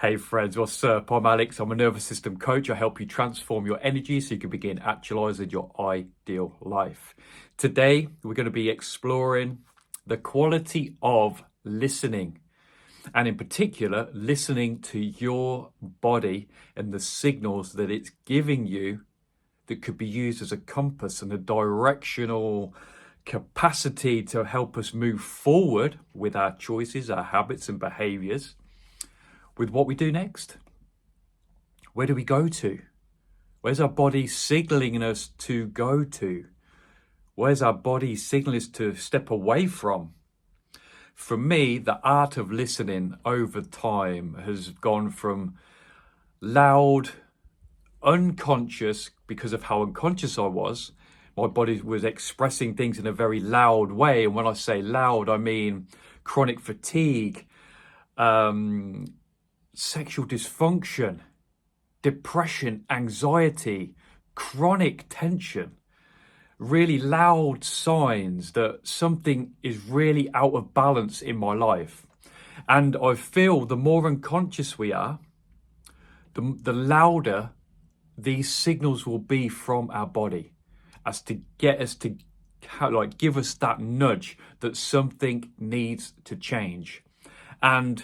Hey friends, what's up? I'm Alex. I'm a nervous system coach. I help you transform your energy so you can begin actualizing your ideal life. Today, we're going to be exploring the quality of listening, and in particular, listening to your body and the signals that it's giving you that could be used as a compass and a directional capacity to help us move forward with our choices, our habits, and behaviors with what we do next. Where do we go to? Where's our body signaling us to go to? Where's our body signaling us to step away from? For me, the art of listening over time has gone from loud, unconscious, because of how unconscious I was. My body was expressing things in a very loud way. And when I say loud, I mean chronic fatigue, sexual dysfunction, depression, anxiety, chronic tension, really loud signs that something is really out of balance in my life. And I feel the more unconscious we are, the louder these signals will be from our body as to get us to give us that nudge that something needs to change. And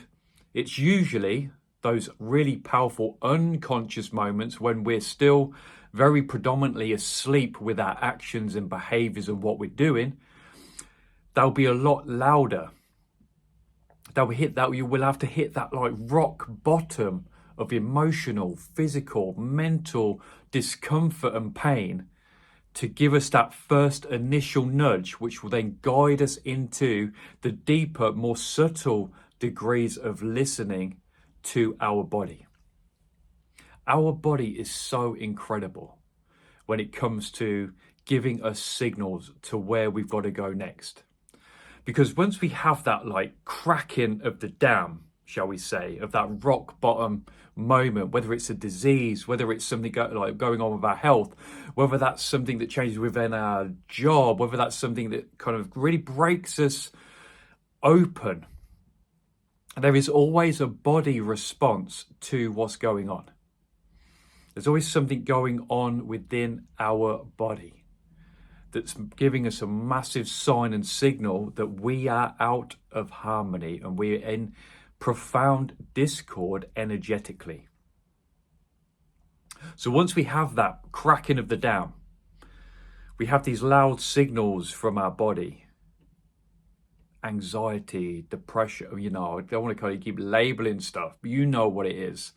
it's usually those really powerful unconscious moments when we're still very predominantly asleep with our actions and behaviors and what we're doing. They'll be a lot louder. You will have to hit that like rock bottom of emotional, physical, mental discomfort and pain to give us that first initial nudge, which will then guide us into the deeper, more subtle degrees of listening to our body. Our body is so incredible when it comes to giving us signals to where we've got to go next. Because once we have that like cracking of the dam, shall we say, of that rock bottom moment, whether it's a disease, whether it's something going on with our health, whether that's something that changes within our job, whether that's something that kind of really breaks us open, there is always a body response to what's going on. There's always something going on within our body that's giving us a massive sign and signal that we are out of harmony and we're in profound discord energetically. So once we have that cracking of the dam, we have these loud signals from our body. Anxiety, depression, I don't want to kind of keep labeling stuff, but you know what it is.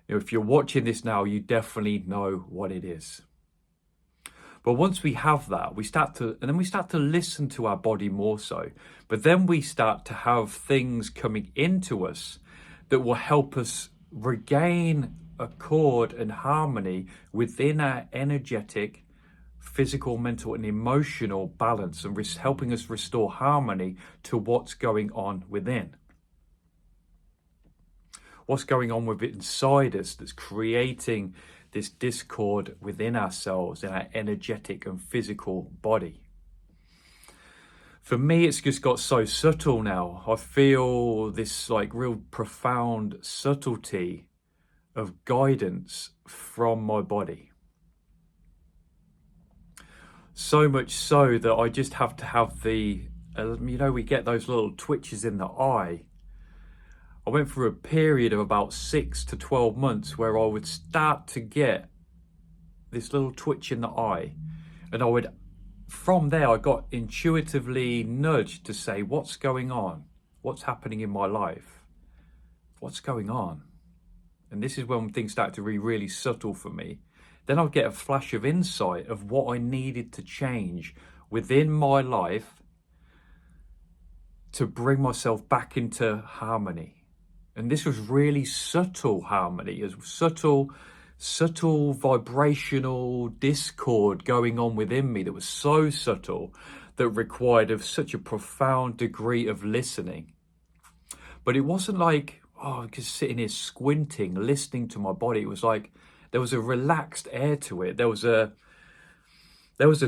If you're watching this now, you definitely know what it is. But once we have that, we start to listen to our body more so. But then we start to have things coming into us that will help us regain accord and harmony within our energetic, physical, mental, and emotional balance, and helping us restore harmony to what's going on within. What's going on with it inside us that's creating this discord within ourselves, in our energetic and physical body. For me, it's just got so subtle now. I feel this like real profound subtlety of guidance from my body. So much so that I just have to have we get those little twitches in the eye. I went through a period of about 6 to 12 months where I would start to get this little twitch in the eye. And from there, I got intuitively nudged to say, what's going on? What's happening in my life? What's going on? And this is when things start to be really subtle for me. Then I'd get a flash of insight of what I needed to change within my life to bring myself back into harmony. And this was really subtle harmony, as subtle vibrational discord going on within me that was so subtle that required of such a profound degree of listening. But it wasn't like, just sitting here squinting, listening to my body. It was like there was a relaxed air to it. There was a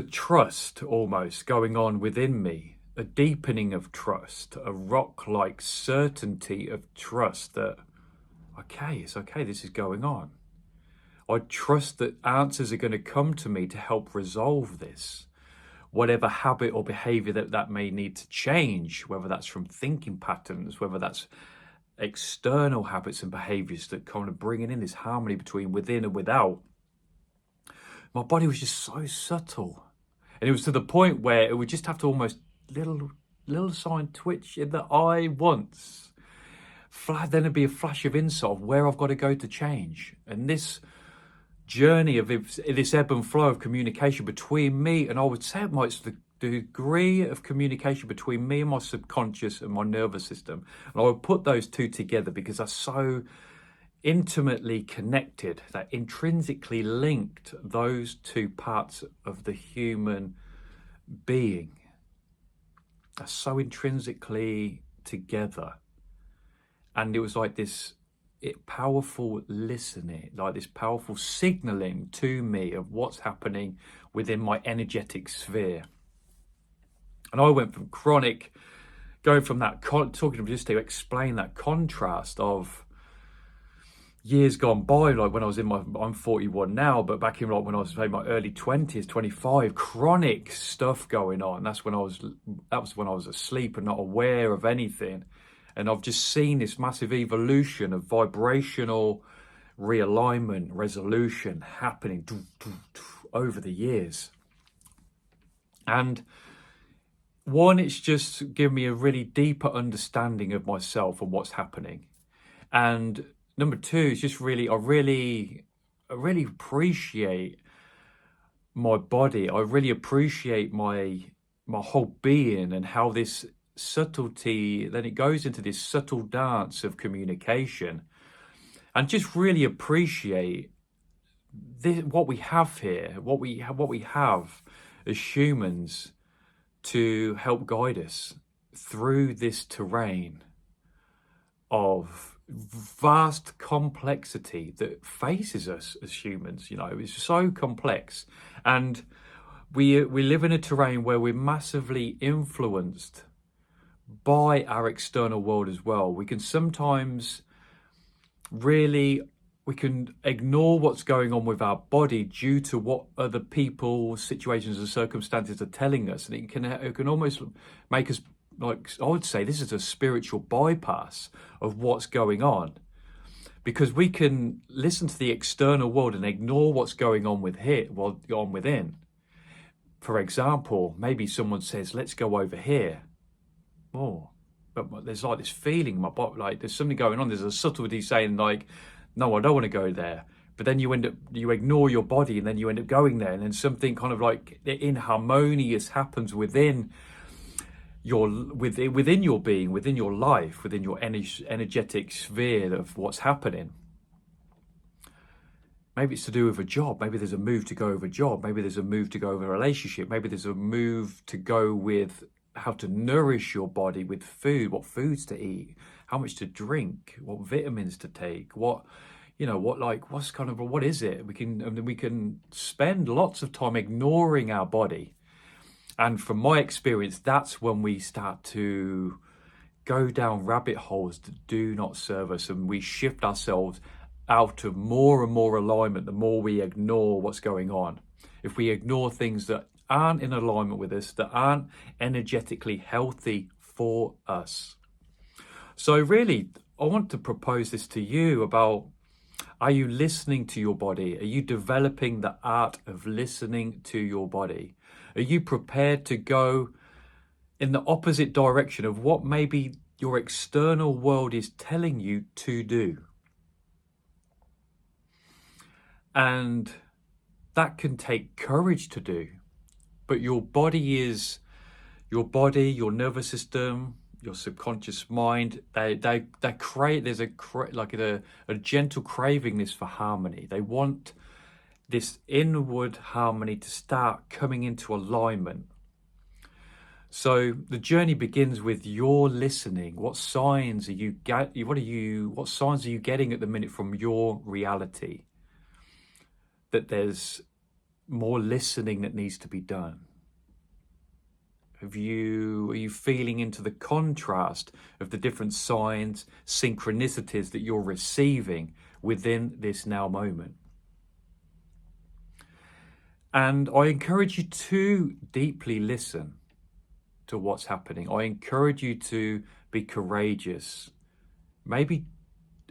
trust almost going on within me. A deepening of trust, a rock-like certainty of trust that okay, it's okay, this is going on. I trust that answers are going to come to me to help resolve this. Whatever habit or behavior that may need to change, whether that's from thinking patterns, whether that's external habits and behaviors that kind of bringing in this harmony between within and without. My body was just so subtle. And it was to the point where it would just have to almost little sign twitch in the eye once. Then there'd be a flash of insight of where I've got to go to change. And this journey of this ebb and flow of communication between me, and I would say it's the degree of communication between me and my subconscious and my nervous system. And I would put those two together because they're so intimately connected, that intrinsically linked, those two parts of the human being are so intrinsically together. And it was like this powerful listening, like this powerful signaling to me of what's happening within my energetic sphere. And I went from going from that, talking just to explain that contrast of years gone by, like when I was I'm 41 now, but back in like when I was in my early 20s, 25, chronic stuff going on. That was when I was asleep and not aware of anything. And I've just seen this massive evolution of vibrational realignment, resolution happening over the years. And one, it's just given me a really deeper understanding of myself and what's happening. And number two, it's just really, I really appreciate my body. I really appreciate my whole being and how this subtlety, then it goes into this subtle dance of communication, and just really appreciate what we have here, what we have as humans to help guide us through this terrain of vast complexity that faces us as humans. It's so complex, and we live in a terrain where we're massively influenced by our external world as well. We can sometimes we can ignore what's going on with our body due to what other people, situations and circumstances are telling us. And it can almost make us, like, I would say this is a spiritual bypass of what's going on, because we can listen to the external world and ignore what's going on within. For example, maybe someone says, let's go over here. Oh, but there's like this feeling in my body, like there's something going on. There's a subtlety saying like, no, I don't want to go there. But then you ignore your body, and then you end up going there, and then something kind of like inharmonious happens within your being, within your life, within your energetic sphere of what's happening. Maybe it's to do with a job. Maybe there's a move to go over a job. Maybe there's a move to go over a relationship. Maybe there's a move to go with how to nourish your body with food, what foods to eat, how much to drink, what vitamins to take, what is it? We can spend lots of time ignoring our body. And from my experience, that's when we start to go down rabbit holes that do not serve us, and we shift ourselves out of more and more alignment the more we ignore what's going on. If we ignore things that aren't in alignment with us, that aren't energetically healthy for us. So really, I want to propose this to you about, are you listening to your body? Are you developing the art of listening to your body? Are you prepared to go in the opposite direction of what maybe your external world is telling you to do? And that can take courage to do. But your body, your nervous system, your subconscious mind, they create, there's a gentle cravingness for harmony. They want this inward harmony to start coming into alignment. So the journey begins with your listening. What signs are you what signs are you getting at the minute from your reality that there's more listening that needs to be done? Are you feeling into the contrast of the different signs, synchronicities that you're receiving within this now moment? And I encourage you to deeply listen to what's happening. I encourage you to be courageous, maybe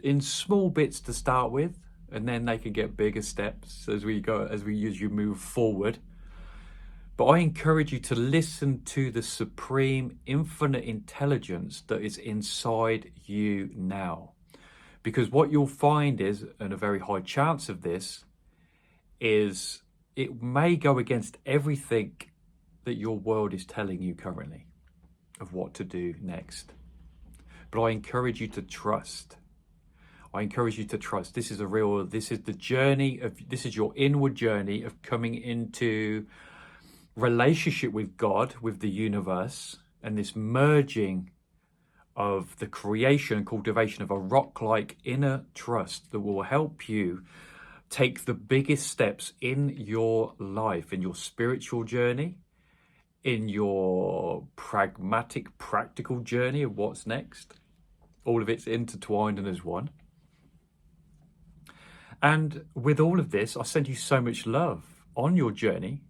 in small bits to start with, and then they can get bigger steps as you move forward. But I encourage you to listen to the supreme infinite intelligence that is inside you now. Because what you'll find is, and a very high chance of this, is it may go against everything that your world is telling you currently of what to do next. But I encourage you to trust. I encourage you to trust. This is your inward journey of coming into relationship with God, with the universe, and this merging of the creation and cultivation of a rock-like inner trust that will help you take the biggest steps in your life, in your spiritual journey, in your pragmatic, practical journey of what's next. All of it's intertwined and as one. And with all of this, I send you so much love on your journey.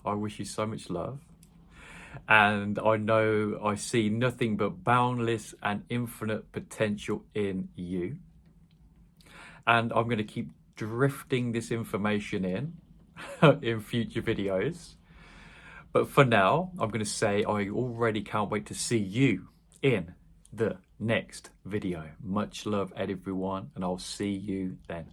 I wish you so much love. And I know I see nothing but boundless and infinite potential in you. And I'm going to keep drifting this information in future videos. But for now, I'm going to say I already can't wait to see you in the next video. Much love, everyone, and I'll see you then.